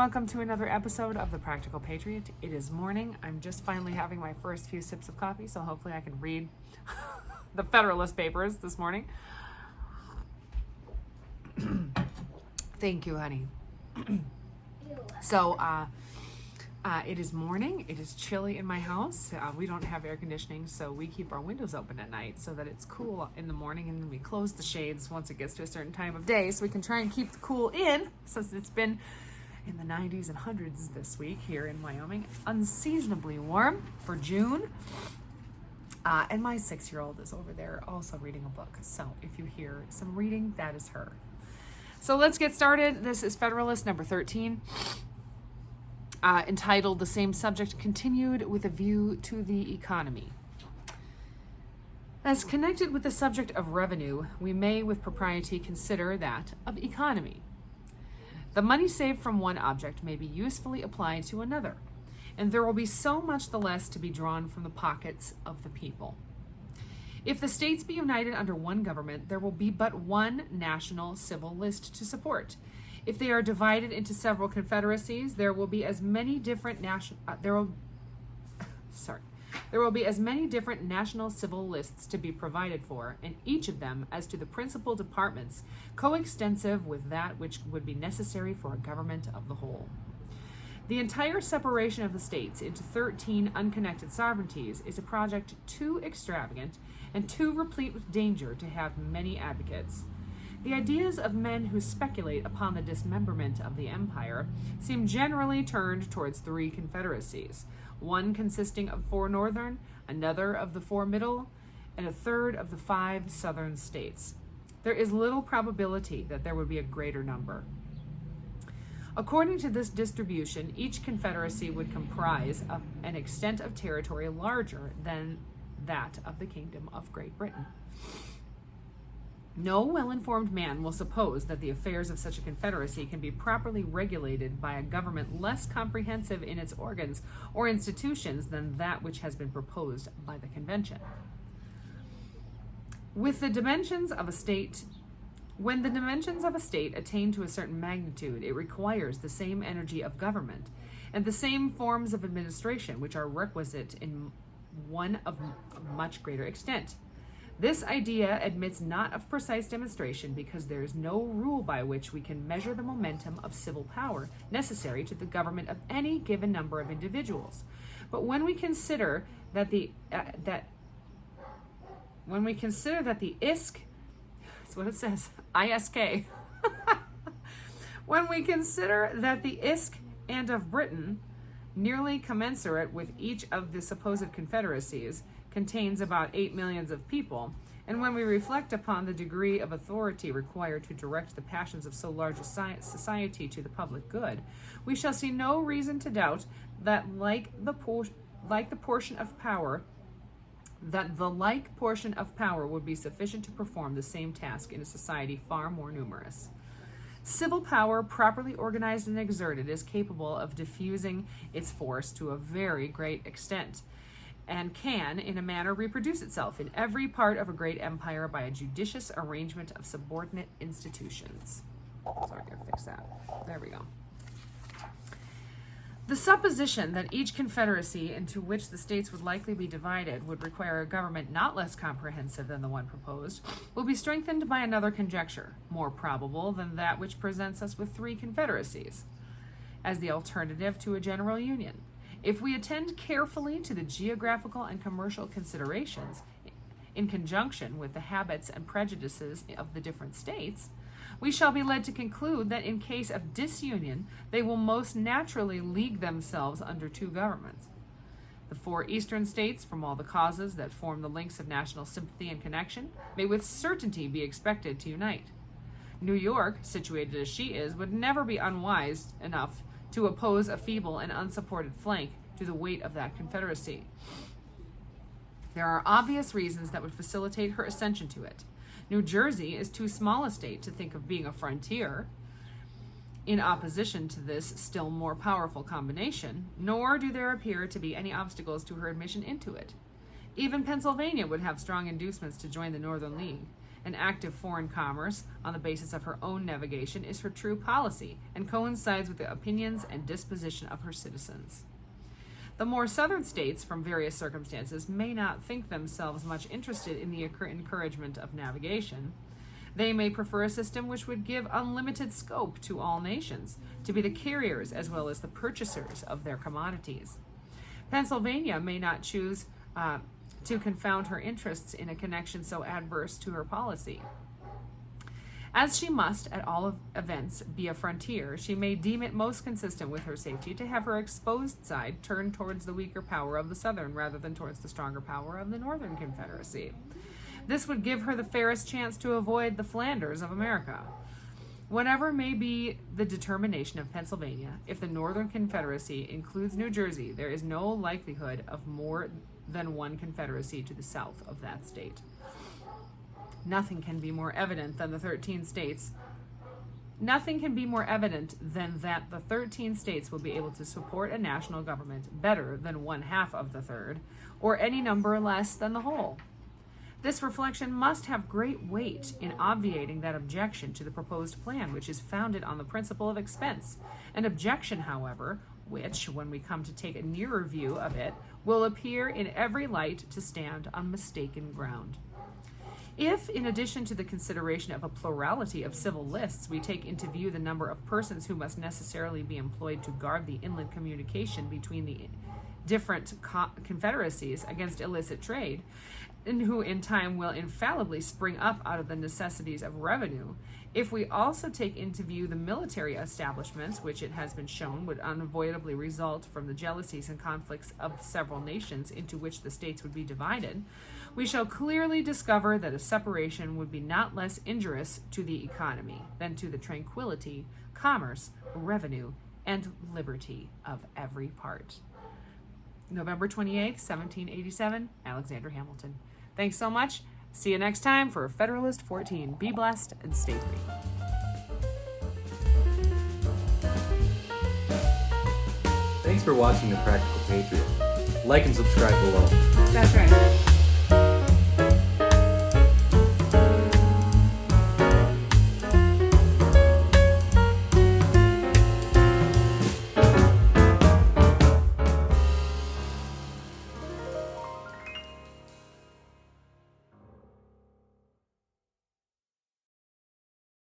welcome to another episode of The Practical Patriot. It is morning. I'm just finally having my first few sips of coffee, so hopefully I can read the Federalist papers this morning. Thank you, honey. So, it is morning. It is chilly in my house. We don't have air conditioning, so we keep our windows open at night so that it's cool in the morning, and then we close the shades once it gets to a certain time of day so we can try and keep the cool in, since it's been in the 90s and hundreds this week here in Wyoming. Unseasonably warm for June. And my 6-year-old is over there also reading a book. So if you hear some reading, that is her. So let's get started. This is Federalist number 13. Entitled The Same Subject Continued with a View to the Economy. As connected with the subject of revenue, we may with propriety consider that of economy. The money saved from one object may be usefully applied to another, and there will be so much the less to be drawn from the pockets of the people. If the states be united under one government, there will be but one national civil list to support. If they are divided into several confederacies, there will be as many different national civil lists to be provided for, and each of them, as to the principal departments, coextensive with that which would be necessary for a government of the whole. The entire separation of the states into 13 unconnected sovereignties is a project too extravagant and too replete with danger to have many advocates. The ideas of men who speculate upon the dismemberment of the empire seem generally turned towards 3 confederacies, one consisting of 4 northern, another of the 4 middle, and a third of the 5 southern states. There is little probability that there would be a greater number. According to this distribution, each confederacy would comprise an extent of territory larger than that of the Kingdom of Great Britain. No well-informed man will suppose that the affairs of such a confederacy can be properly regulated by a government less comprehensive in its organs or institutions than that which has been proposed by the convention. When the dimensions of a state attain to a certain magnitude, it requires the same energy of government and the same forms of administration which are requisite in one of much greater extent. This idea admits not of precise demonstration, because there is no rule by which we can measure the momentum of civil power necessary to the government of any given number of individuals. But when we consider that the ISK, that's what it says, ISK. When we consider that the ISK and of Britain, nearly commensurate with each of the supposed confederacies, contains about 8 millions of people, and when we reflect upon the degree of authority required to direct the passions of so large a society to the public good, we shall see no reason to doubt that the like portion of power would be sufficient to perform the same task in a society far more numerous. Civil power, properly organized and exerted, is capable of diffusing its force to a very great extent, and can, in a manner, reproduce itself in every part of a great empire by a judicious arrangement of subordinate institutions. Sorry, I gotta fix that. There we go. The supposition that each confederacy into which the states would likely be divided would require a government not less comprehensive than the one proposed will be strengthened by another conjecture, more probable than that which presents us with 3 confederacies, as the alternative to a general union. If we attend carefully to the geographical and commercial considerations in conjunction with the habits and prejudices of the different states, we shall be led to conclude that in case of disunion, they will most naturally league themselves under 2 governments. The 4 eastern states, from all the causes that form the links of national sympathy and connection, may with certainty be expected to unite. New York, situated as she is, would never be unwise enough to oppose a feeble and unsupported flank to the weight of that confederacy. There are obvious reasons that would facilitate her ascension to it. New Jersey is too small a state to think of being a frontier in opposition to this still more powerful combination, nor do there appear to be any obstacles to her admission into it. Even Pennsylvania would have strong inducements to join the Northern League, An active foreign commerce on the basis of her own navigation is her true policy and coincides with the opinions and disposition of her citizens. The more southern states, from various circumstances, may not think themselves much interested in the encouragement of navigation. They may prefer a system which would give unlimited scope to all nations to be the carriers as well as the purchasers of their commodities. Pennsylvania may not choose to confound her interests in a connection so adverse to her policy. As she must, at all events, be a frontier, she may deem it most consistent with her safety to have her exposed side turned towards the weaker power of the Southern rather than towards the stronger power of the Northern Confederacy. This would give her the fairest chance to avoid the Flanders of America. Whatever may be the determination of Pennsylvania, if the Northern Confederacy includes New Jersey, there is no likelihood of more than one confederacy to the south of that state. Nothing can be more evident than that the 13 states will be able to support a national government better than one half of the third, or any number less than the whole. This reflection must have great weight in obviating that objection to the proposed plan, which is founded on the principle of expense, an objection, however, which, when we come to take a nearer view of it, will appear in every light to stand on mistaken ground. If, in addition to the consideration of a plurality of civil lists, we take into view the number of persons who must necessarily be employed to guard the inland communication between the different confederacies against illicit trade, and who in time will infallibly spring up out of the necessities of revenue, if we also take into view the military establishments, which it has been shown would unavoidably result from the jealousies and conflicts of several nations into which the states would be divided, we shall clearly discover that a separation would be not less injurious to the economy than to the tranquility, commerce, revenue, and liberty of every part. November 28th, 1787, Alexander Hamilton. Thanks so much. See you next time for Federalist 14. Be blessed and stay free. Thanks for watching The Practical Patriot. Like and subscribe below. That's right.